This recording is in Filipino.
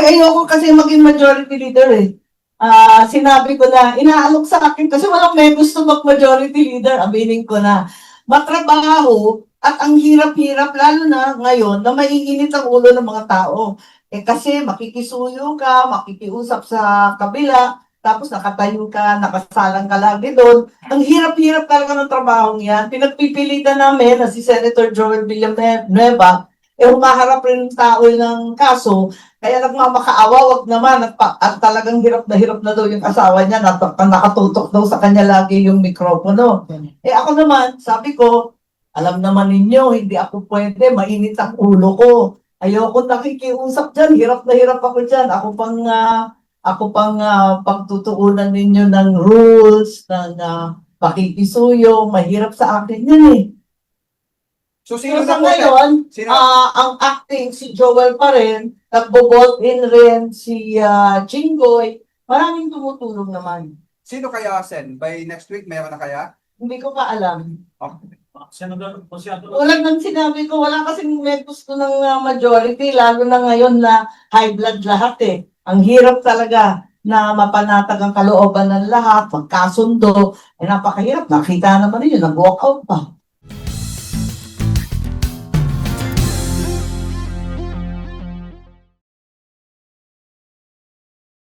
Ay, ayoko kasi maging majority leader eh. Sinabi ko na, inaalok sa akin kasi walang may gusto mag-majority leader, aminin ko na. Matrabaho at ang hirap-hirap, lalo na ngayon na maiinit ang ulo ng mga tao. Eh kasi makikisuyo ka, makikiusap sa kabila, tapos nakatayo ka, nakasalang ka lagi doon. Ang hirap-hirap talaga ng trabaho yan. Pinagpipilitan namin na si Senator Joel Villanueva, humaharap rin ng tao ng kaso, kaya nagmamakaawa, wag naman, at talagang hirap na daw yung asawa niya, nakatutok daw sa kanya lagi yung mikropono. Eh ako naman, sabi ko, alam naman ninyo, hindi ako pwede, mainit ang ulo ko. Ayoko nakikiusap dyan, hirap na hirap ako dyan. Ako pang pagtutuunan ninyo ng rules, ng pakikisuyo, mahirap sa akin yan eh. So, Pero sino sa na po, Sen? ngayon, Sino? ang acting si Joel pa rin, nagbo-vote in rin si Jinggoy, maraming tumutulong naman. Sino kaya, Sen? By next week, meron na kaya? Hindi ko pa alam. Okay. Wala nang sinabi ko, wala kasing may gusto ng majority, lalo na ngayon na high blood lahat eh. Ang hirap talaga na mapanatag ang kalooban ng lahat, magkasundo, napakahirap. Nakita naman ninyo, nag-walk out pa.